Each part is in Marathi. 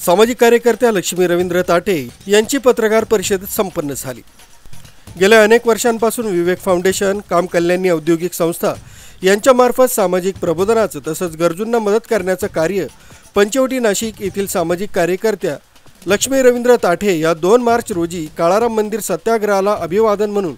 सामाजिक कार्यकर्त्या लक्ष्मी रवींद्र ताठे यांची पत्रकार परिषद संपन्न झाली। गेल्या अनेक वर्षांपासून विवेक फाउंडेशन, काम कल्याणी औद्योगिक संस्था यांच्यामार्फत सामाजिक प्रबोधनाचं तसंच गरजूंना मदत करण्याचं कार्य पंचवटी नाशिक येथील सामाजिक कार्यकर्त्या लक्ष्मी रवींद्र ताठे या 2 मार्च रोजी काळाराम मंदिर सत्याग्रहाला अभिवादन म्हणून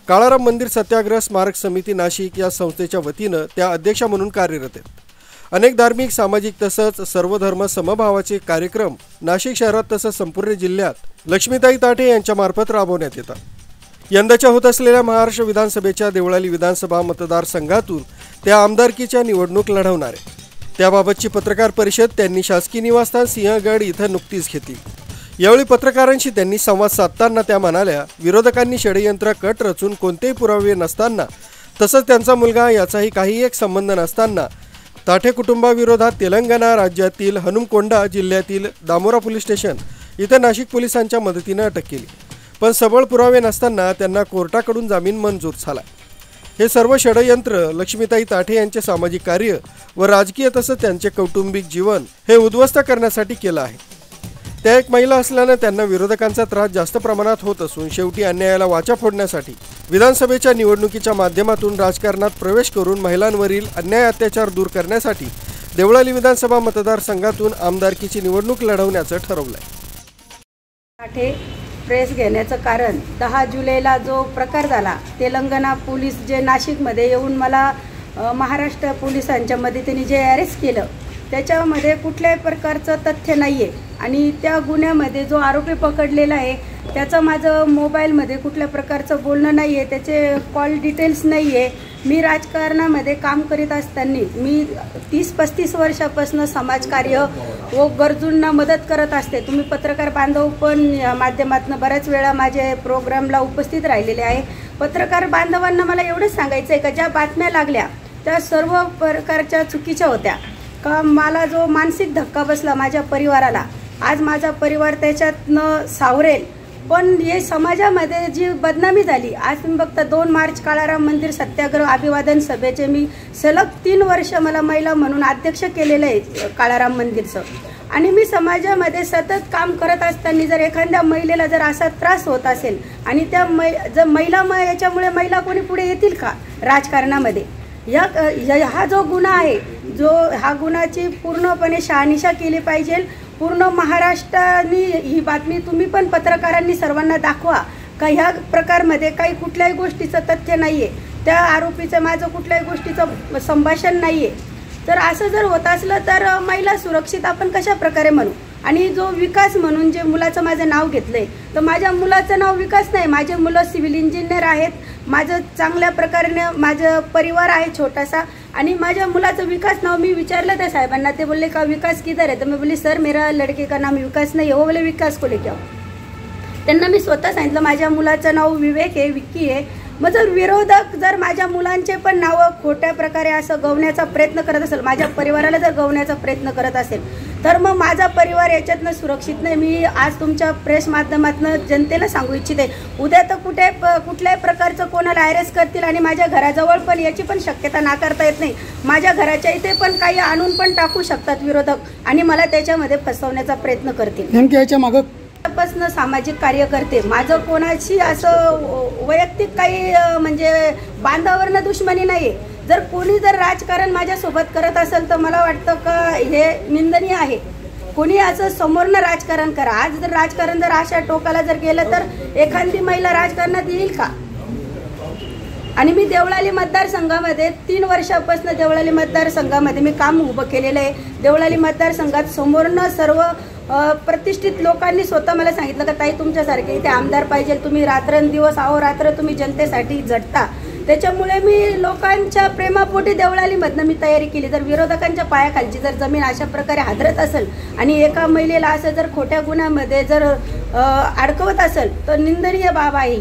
काळाराम मंदिर सत्याग्रह स्मारक समिती नाशिक या संस्थेच्या वतीनं त्या अध्यक्षा म्हणून कार्यरत आहेत। अनेक धार्मिक, सामाजिक तसंच सर्वधर्म समभावाचे कार्यक्रम नाशिक शहरात तसंच संपूर्ण जिल्ह्यात लक्ष्मीताई ताठे यांच्यामार्फत राबवण्यात येतात। यंदाच्या होत असलेल्या महाराष्ट्र विधानसभेच्या देवळाली विधानसभा मतदारसंघातून त्या आमदारकीच्या निवडणूक लढवणार आहेत। त्याबाबतची पत्रकार परिषद त्यांनी शासकीय निवासस्थान सिंहगड इथं नुकतीच घेतली। यावेळी पत्रकारांशी त्यांनी संवाद साधताना त्या म्हणाल्या, विरोधकांनी षडयंत्र कट रचून कोणतेही पुरावे नसताना तसंच त्यांचा मुलगा याचाही काही एक संबंध नसताना ताठे कुटुंबाविरोधात तेलंगणा राज्यातील हनुमकोंडा जिल्ह्यातील दामोरा पोलीस स्टेशन इथं नाशिक पोलिसांच्या मदतीने अटक केली, पण सबळ पुरावे नसताना त्यांना कोर्टाकडून जामीन मंजूर झाला। हे सर्व षडयंत्र लक्ष्मीताई ताठे यांचे सामाजिक कार्य व राजकीय तसंच त्यांचे कौटुंबिक जीवन हे उद्ध्वस्त करण्यासाठी केलं आहे। त्या एक महिला असल्याने त्यांना विरोधकांचा त्रास जास्त प्रमाणात होत असून शेवटी अन्यायाला वाचा फोडण्यासाठी विधानसभेच्या निवडणुकीच्या माध्यमातून राजकारणात प्रवेश करून महिलांवरील अन्याय अत्याचार दूर करण्यासाठी देवळाली विधानसभा मतदारसंघातून आमदारकीची निवडणूक लढवण्याचं ठरवलंय। ताठे प्रेस घेण्याचं कारण 10 जुलैला जो प्रकार झाला, तेलंगणा पोलीस जे नाशिकमध्ये येऊन मला महाराष्ट्र पोलिसांच्या मदतीने जे अरेस्ट केलं त्याच्यामध्ये कुठल्याही प्रकारचं तथ्य नाही आहे आणि त्या गुन्ह्यामध्ये जो आरोपी पकडलेला आहे त्याचं माझं मोबाईलमध्ये कुठल्या प्रकारचं बोलणं नाही आहे, त्याचे कॉल डिटेल्स नाही आहे। मी राजकारणामध्ये काम करीत असताना मी 30-35 वर्षापासून समाजकार्य व गरजूंना मदत करत असते। तुम्ही पत्रकार बांधव पण या माध्यमातून बऱ्याच वेळा माझे प्रोग्रामला उपस्थित राहिलेले आहे। पत्रकार बांधवांना मला एवढंच सांगायचं आहे का ज्या बातम्या लागल्या त्या सर्व प्रकारच्या चुकीच्या होत्या, का मला जो मानसिक धक्का बसला माझ्या परिवाराला, आज माझा परिवार त्याच्यातनं सावरेल, पण हे समाजामध्ये जी बदनामी झाली, आज तुम्ही बघता 2 मार्च काळाराम मंदिर सत्याग्रह अभिवादन सभेचे मी सलग 3 वर्ष मला महिला म्हणून अध्यक्ष केलेलं आहे काळाराम मंदिरचं, आणि मी समाजामध्ये सतत काम करत असताना जर एखाद्या महिलेला जर असा त्रास होत असेल आणि त्या जर महिला याच्यामुळे महिला कोणी पुढे येतील का राजकारणामध्ये? हा जो गुन्हा आहे, जो हा गुन्ह्याची पूर्णपणे शहानिशा केली पाहिजे। पूर्ण महाराष्ट्राने ही बातमी तुम्ही पण पत्रकारांनी सर्वांना दाखवा का ह्या प्रकारमध्ये काही कुठल्याही गोष्टीचं तथ्य नाही आहे, त्या आरोपीचं माझं कुठल्याही गोष्टीचं संभाषण नाही आहे। तर असं जर होत असलं तर महिला सुरक्षित आपण कशा प्रकारे म्हणू? आणि जो विकास म्हणून जे मुलाचं माझं नाव घेतलंय, तर माझ्या मुलाचं नाव विकास नाही, माझे मुलं सिव्हिल इंजिनियर आहेत, माझं चांगल्या प्रकारे माझं परिवार आहे छोटासा, आणि माझ्या मुलाचं विकास नाव मी विचारलं त्या साहेबांना, ते बोलले का विकास किधर है? तर मी बोली सर मेरा लड़के का नाम विकास नहीं है। वो बोले विकास को लेके आओ। त्यांना मी स्वतः सांगितलं माझ्या मुलाचं नाव विवेक आहे, विक्की आहे। मग जर विरोधक जर माझ्या मुलांचे पण नावं खोट्या प्रकारे असं गवण्याचा प्रयत्न करत असेल, माझ्या परिवाराला जर गवण्याचा प्रयत्न करत असेल, तर मग माझा परिवार याच्यातनं सुरक्षित नाही। मी आज तुमच्या प्रेस माध्यमातून जनतेला सांगू इच्छिते, उद्या तर कुठल्याही प्रकारचं कोणाला अरेस्ट करतील आणि माझ्या घराजवळ पण याची पण शक्यता नाकारता येत नाही। माझ्या घराच्या इथे पण काही आणून पण टाकू शकतात विरोधक आणि मला त्याच्यामध्ये फसवण्याचा प्रयत्न करतील। नेमक्या याच्या मागं पासून सामाजिक कार्य करते, माझं कोणाशी असं वैयक्तिक काही म्हणजे बांधावरनं दुश्मनी नाही आहे। जर कोणी जर राजकारण माझ्यासोबत करत असेल तर मला वाटतं का हे निंदनीय आहे। कोणी असं समोरनं राजकारण करा, आज जर राजकारण जर अशा टोकाला जर गेलं तर एखादी महिला राजकारणात येईल का? आणि मी देवळाली मतदारसंघामध्ये 3 वर्षापासून देवळाली मतदारसंघामध्ये मी काम उभं केलेलं आहे। देवळाली मतदारसंघात समोरनं सर्व प्रतिष्ठित लोकांनी स्वतः मला सांगितलं का ताई तुमच्यासारखे इथे आमदार पाहिजे, तुम्ही रात्रंदिवस अहोरात्र तुम्ही जनतेसाठी झटता। त्याच्यामुळे मी लोकांच्या प्रेमापोटी देवळालीमधनं मी तयारी केली। जर विरोधकांच्या पायाखालची जर जमीन अशा प्रकारे हादरत असेल आणि एका महिलेला असं जर खोट्या गुन्ह्यामध्ये जर अडकवत असेल तर निंदनीय बाब आहे।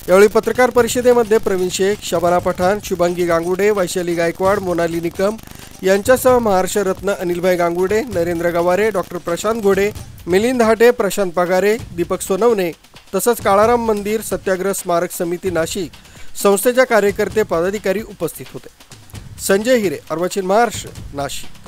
यावेळी पत्रकार परिषदेमध्ये प्रवीण शेख, शबाना पठाण, शुभांगी गांगुडे, वैशाली गायकवाड, मोनाली निकम यांच्यासह महाराष्ट्र रत्न अनिलभाई गांगुडे, नरेंद्र गवारे, डॉक्टर प्रशांत घोडे, मिलिंद हाटे, प्रशांत पगारे, दीपक सोनवणे तसंच काळाराम मंदिर सत्याग्रह स्मारक समिती नाशिक संस्थेच्या कार्यकर्ते पदाधिकारी उपस्थित होते। संजय हिरे, अर्वाचीन महाराष्ट्र, नाशिक।